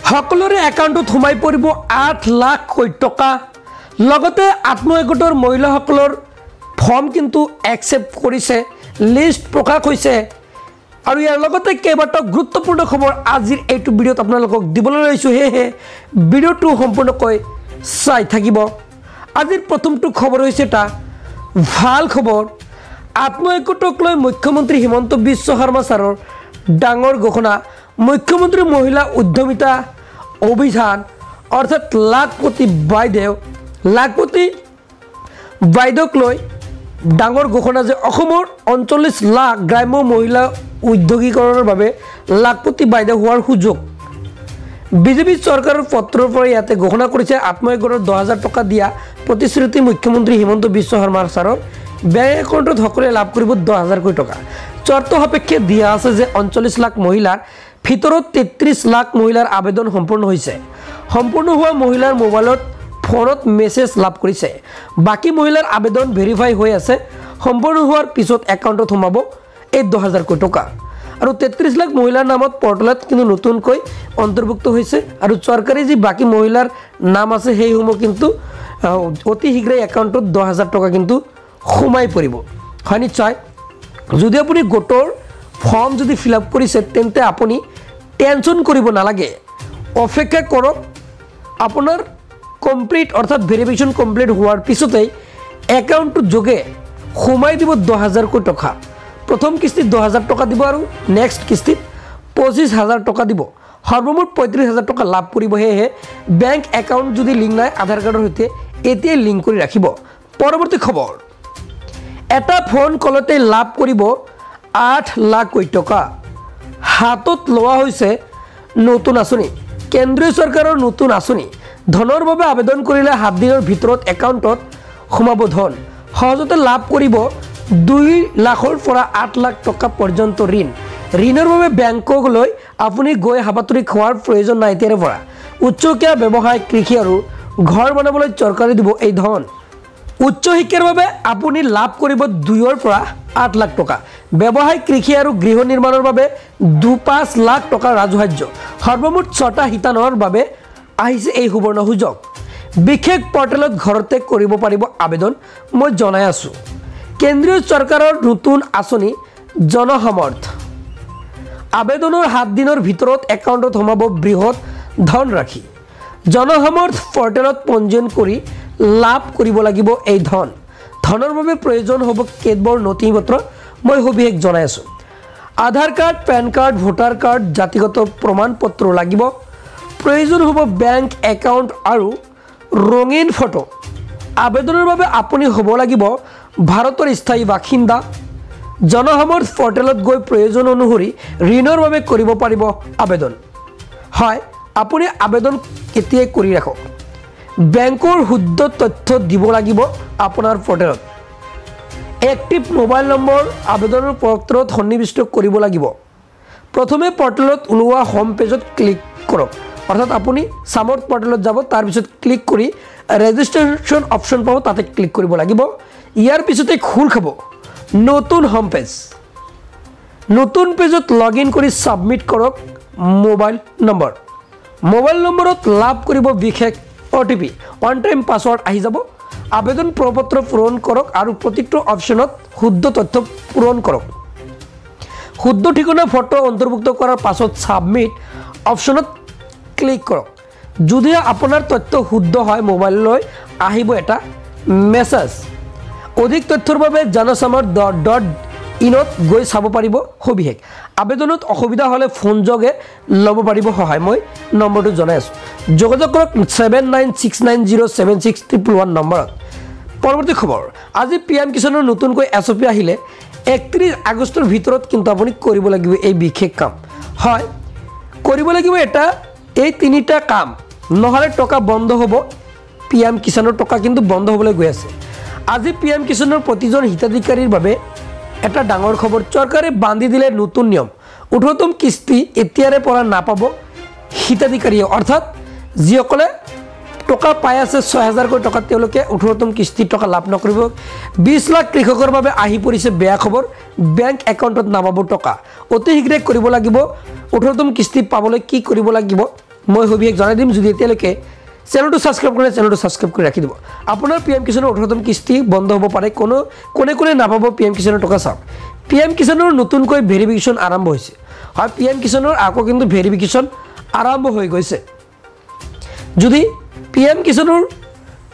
সকলোৰে একাউণ্টত সোমাই পৰিব 8 লাখ কোটি টকা। লগতে আত্মসহায়ক মহিলাসকলৰ ফৰ্ম কিন্তু একসেপ্ট কৰিছে, লিষ্ট প্ৰকাশ হৈছে। আৰু ইয়াৰ লগতে কেইবাটাও গুৰুত্বপূৰ্ণ খবৰ আজিৰ এইটো ভিডিঅ'ত আপোনালোকক দিবলৈ লৈছোঁ, সেয়েহে ভিডিঅ'টো সম্পূৰ্ণকৈ চাই থাকিব। আজিৰ প্ৰথমটো খবৰ হৈছে এটা ভাল খবৰ। আত্মসহায়কক লৈ মুখ্যমন্ত্ৰী হিমন্ত বিশ্ব শৰ্মা ছাৰৰ ডাঙৰ ঘোষণা। মুখ্যমন্ত্ৰী মহিলা উদ্যমিতা অভিযান অৰ্থাৎ লাখপতি বাইদেউক লৈ ডাঙৰ ঘোষণা যে অসমৰ 39 লাখ গ্ৰাম্য মহিলা উদ্যোগীকৰণৰ বাবে লাখপতি বাইদেউ হোৱাৰ সুযোগ। বিজেপি চৰকাৰৰ পত্ৰৰ পৰা ইয়াতে ঘোষণা কৰিছে আত্মসহায়কৰ 10,000 টকা দিয়া প্ৰতিশ্ৰুতি মুখ্যমন্ত্ৰী হিমন্ত বিশ্ব শৰ্মা ছাৰৰ বেংক একাউণ্টত সকলোৱে লাভ কৰিব 10,000 কোটি টকা। চৰ্ত সাপেক্ষে দিয়া আছে যে 39 লাখ মহিলাৰ ভিতৰত 33 লাখ মহিলাৰ আবেদন সম্পূৰ্ণ হৈছে। সম্পূৰ্ণ হোৱা মহিলাৰ মোবাইলত ফোনত মেছেজ লাভ কৰিছে। বাকী মহিলাৰ আবেদন ভেৰিফাই হৈ আছে। সম্পূৰ্ণ হোৱাৰ পিছত একাউণ্টত সোমাব এই 10,000 কোটি টকা। আৰু 33 লাখ মহিলাৰ নামত পৰ্টেলত কিন্তু নতুনকৈ অন্তৰ্ভুক্ত হৈছে। আৰু চৰকাৰী যি বাকী মহিলাৰ নাম আছে সেইসমূহ কিন্তু অতি শীঘ্ৰেই একাউণ্টত 10,000 টকা কিন্তু সোমাই পৰিব। হয় নিশ্চয়, যদি আপুনি গোটৰ ফৰ্ম যদি ফিল আপ কৰিছে তেন্তে আপুনি টেনশ্যন কৰিব নালাগে, অপেক্ষা কৰক। আপোনাৰ কমপ্লিট অৰ্থাৎ ভেৰিফিকেশ্যন কমপ্লিট হোৱাৰ পিছতেই একাউণ্টটোৰ যোগে সোমাই দিব 10,000 কোটি টকা। প্ৰথম কিস্তিত 10,000 টকা দিব আৰু নেক্সট কিস্তিত 25,000 টকা দিব। সৰ্বমুঠ 35,000 টকা লাভ কৰিব। সেয়েহে বেংক একাউণ্ট যদি লিংক নাই আধাৰ কাৰ্ডৰ সৈতে এতিয়াই লিংক কৰি ৰাখিব। পৰৱৰ্তী খবৰ, এটা ফোন কলতে লাভ কৰিব 8 লাখ কোটি টকা। হাতত লোৱা হৈছে নতুন আঁচনি। কেন্দ্ৰীয় চৰকাৰৰ নতুন আঁচনি। ধনৰ বাবে আবেদন কৰিলে 7 দিনৰ ভিতৰত একাউণ্টত সোমাব ধন। সহজতে লাভ কৰিব 2 লাখৰ পৰা 8 লাখ টকা পৰ্যন্ত ঋণ। ঋণৰ বাবে বেংকলৈ আপুনি গৈ হাবাথুৰি খোৱাৰ প্ৰয়োজন নাই। এতিয়াৰে পৰা উচ্চশিক্ষা, ব্যৱসায়, কৃষি আৰু ঘৰ বনাবলৈ চৰকাৰে দিব এই ধন। উচ্চ শিক্ষাৰ বাবে আপুনি লাভ কৰিব 2 পৰা 8 লাখ টকা। ব্যৱসায়, কৃষি আৰু গৃহ নিৰ্মাণৰ বাবে 2-5 লাখ টকাৰ ৰাজসাহায্য। সৰ্বমুঠ 6টা শিতানৰ বাবে আহিছে এই সুবৰ্ণ সুযোগ। বিশেষ পৰ্টেলত ঘৰতে কৰিব পাৰিব আবেদন। মই জনাই আছোঁ, কেন্দ্ৰীয় চৰকাৰৰ নতুন আঁচনি জনসমৰ্থ। আবেদনৰ 7 দিনৰ ভিতৰত একাউণ্টত সোমাব বৃহৎ ধনৰাশি। জনসমৰ্থ পৰ্টেলত পঞ্জীয়ন কৰি লাভ কৰিব লাগিব এই ধন। ধনৰ বাবে প্ৰয়োজন হ'ব কেতবোৰ নথি-পত্ৰ। মই সবিশেষ জনাই আছোঁ। Aadhaar card, PAN card, voter card, জাতিগত প্ৰমাণ পত্ৰ লাগিব। প্ৰয়োজন হ'ব বেংক একাউণ্ট আৰু ৰঙীন ফটো। আবেদনৰ বাবে আপুনি হ'ব লাগিব ভাৰতৰ স্থায়ী বাসিন্দা। জনসমৰ্থ পৰ্টেলত গৈ প্ৰয়োজন অনুসৰি ঋণৰ বাবে কৰিব পাৰিব আবেদন। হয়, আপুনি আবেদন এতিয়াই কৰি ৰাখক। বেংকৰ শুদ্ধ তথ্য দিব লাগিব আপোনাৰ পৰ্টেলত। এক্টিভ মোবাইল নম্বৰ আবেদনৰ পত্ৰত সন্নিৱিষ্ট কৰিব লাগিব। প্ৰথমে পৰ্টেলত ওলোৱা হোম পেজত ক্লিক কৰক। অৰ্থাৎ আপুনি সামৰ্থ পৰ্টেলত যাব, তাৰপিছত ক্লিক কৰি ৰেজিষ্ট্ৰেশ্যন অপশ্যন পাব, তাতে ক্লিক কৰিব লাগিব। ইয়াৰ পিছতে খোল খাব নতুন হোম পেজ। নতুন পেজত লগ ইন কৰি ছাবমিট কৰক মোবাইল নম্বৰ। মোবাইল নম্বৰত লাভ কৰিব বিশেষ OTP, ওৱান টাইম পাছৱৰ্ড আহি যাব। আবেদন প্ৰপত্ৰ পূৰণ কৰক আৰু প্ৰতিটো অপশ্যনত শুদ্ধ তথ্য পূৰণ কৰক। শুদ্ধ ঠিকনা ফটো অন্তৰ্ভুক্ত কৰাৰ পাছত ছাবমিট অপশ্যনত ক্লিক কৰক। যদি আপোনাৰ তথ্য শুদ্ধ হয় মোবাইললৈ আহিব এটা মেছেজ। অধিক তথ্যৰ বাবে janasamarth.in-ত গৈ চাব পাৰিব সবিশেষ। আবেদনত অসুবিধা হ'লে ফোন যোগে ল'ব পাৰিব সহায়। মই নম্বৰটো জনাই আছোঁ, যোগাযোগ কৰক 7969076111 নম্বৰত। পৰৱৰ্তী খবৰ, আজি PM কিষাণৰ নতুনকৈ SOP আহিলে 31 আগষ্টৰ ভিতৰত কিন্তু আপুনি কৰিব লাগিব এই বিশেষ কাম। হয়, কৰিব লাগিব এই 3টা কাম, নহ'লে টকা বন্ধ হ'ব। PM কিষাণৰ টকা কিন্তু বন্ধ হ'বলৈ গৈ আছে। আজি PM কিষাণৰ প্ৰতিজন হিতাধিকাৰীৰ বাবে এটা ডাঙৰ খবৰ। চৰকাৰে বান্ধি দিলে নতুন নিয়ম। 18তম কিস্তি এতিয়াৰে পৰা নাপাব হিতাধিকাৰীয়ে। অৰ্থাৎ যিসকলে টকা পাই আছে 6,000 কোটি টকা, তেওঁলোকে 18তম কিস্তিৰ টকা লাভ নকৰিব। 20 লাখ কৃষকৰ বাবে আহি পৰিছে বেয়া খবৰ। বেংক একাউণ্টত নাপাব টকা। অতি শীঘ্ৰে কৰিব লাগিব 18তম কিস্তি পাবলৈ কি কৰিব লাগিব মই সবিশেষ জনাই দিম। যদি এতিয়ালৈকে চেনেলটো ছাবস্ক্ৰাইব কৰে চেনেলটো ছাবস্ক্ৰাইব কৰি ৰাখি দিব। আপোনাৰ পি এম কিষাণৰ 18তম কিস্তি বন্ধ হ'ব পাৰে। কোনে নাপাব পি এম কিষাণৰ টকা চাওক। পি এম কিষাণৰ নতুনকৈ ভেৰিফিকেশ্যন আৰম্ভ হৈছে। হয়, পি এম কিষাণৰ আকৌ কিন্তু ভেৰিফিকেশ্যন আৰম্ভ হৈ গৈছে। যদি পি এম কিষাণৰ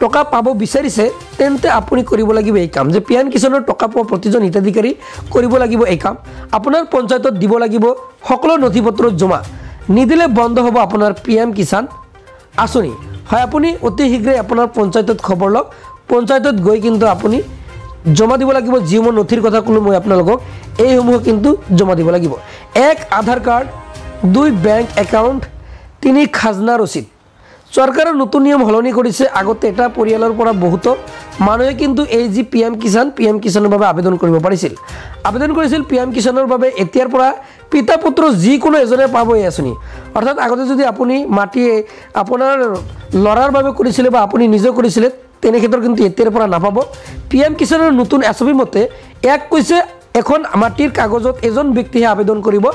টকা পাব বিচাৰিছে তেন্তে আপুনি কৰিব লাগিব এই কাম যে পি এম কিষাণৰ টকা পোৱা প্ৰতিজন হিতাধিকাৰী কৰিব লাগিব এই কাম। আপোনাৰ পঞ্চায়তত দিব লাগিব সকলো নথিপত্ৰ জমা, নিদিলে বন্ধ হ'ব আপোনাৰ পি এম কিষাণ আঁচনি। হয়, আপুনি অতি শীঘ্ৰে আপোনাৰ পঞ্চায়তত খবৰ লওক। পঞ্চায়তত গৈ কিন্তু আপুনি জমা দিব লাগিব। যিসমূহ নথিৰ কথা ক'লোঁ মই আপোনালোকক, এইসমূহ কিন্তু জমা দিব লাগিব। 1 আধাৰ কাৰ্ড, 2 বেংক একাউণ্ট, 3 খাজনা ৰচিদ। চৰকাৰৰ নতুন নিয়ম সলনি কৰিছে। আগতে এটা পৰিয়ালৰ পৰা বহুতো মানুহে কিন্তু এই যি পি এম কিষাণৰ বাবে আবেদন কৰিব পাৰিছিল, পি এম কিষাণৰ বাবে এতিয়াৰ পৰা পিতা পুত্ৰ যিকোনো এজনে পাব এই আঁচনি। অৰ্থাৎ আগতে যদি আপুনি মাটি আপোনাৰ ল'ৰাৰ বাবে কৰিছিলে বা আপুনি নিজে কৰিছিলে তেনে ক্ষেত্ৰত কিন্তু এতিয়াৰ পৰা নাপাব। পি এম কিষাণৰ নতুন এছঅপি মতে ইয়াক কৈছে এখন মাটিৰ কাগজত এজন ব্যক্তিহে আবেদন কৰিব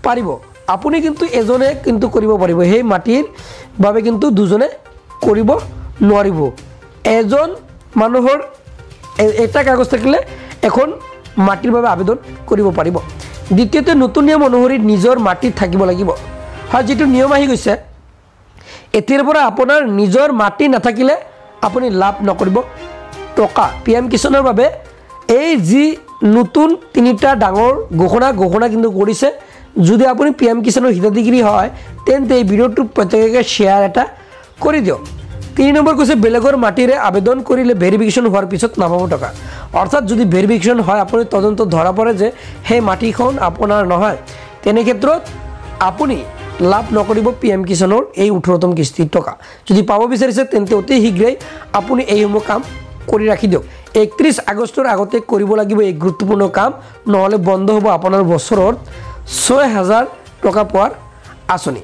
পাৰিব। আপুনি কিন্তু এজনে কিন্তু কৰিব পাৰিব, সেই মাটিৰ বাবে কিন্তু দুজনে কৰিব নোৱাৰিব। এজন মানুহৰ এটা কাগজ থাকিলে এখন মাটিৰ বাবে আবেদন কৰিব পাৰিব। দ্বিতীয়তে নতুন নিয়ম অনুসৰি নিজৰ মাটিত থাকিব লাগিব। হয়, যিটো নিয়ম আহি গৈছে এতিয়াৰ পৰা আপোনাৰ নিজৰ মাটি নাথাকিলে আপুনি লাভ নকৰিব টকা। পি এম কিষাণৰ বাবে এই যি নতুন 3টা ডাঙৰ ঘোষণা কিন্তু কৰিছে। যদি আপুনি পি এম কিষাণৰ হিতাধিকাৰী হয় তেন্তে এই ভিডিঅ'টো প্ৰত্যেককে শ্বেয়াৰ এটা কৰি দিয়ক। 3 নম্বৰ কৈছে বেলেগৰ মাটিৰে আবেদন কৰিলে ভেৰিফিকেশ্যন হোৱাৰ পিছত নাপাব টকা। অৰ্থাৎ যদি ভেৰিফিকেশ্যন হয় আপুনি তদন্ত ধৰা পৰে যে সেই মাটিখন আপোনাৰ নহয়, তেনে ক্ষেত্ৰত আপুনি লাভ নকৰিব পি এম কিষাণৰ এই 18তম কিস্তিৰ টকা। যদি পাব বিচাৰিছে তেন্তে অতি শীঘ্ৰেই আপুনি এইসমূহ কাম কৰি ৰাখি দিয়ক। 31 আগষ্টৰ আগতে কৰিব লাগিব এই গুৰুত্বপূৰ্ণ কাম, নহ'লে বন্ধ হ'ব আপোনাৰ বছৰত 6,000 টকা পোৱাৰ আঁচনি।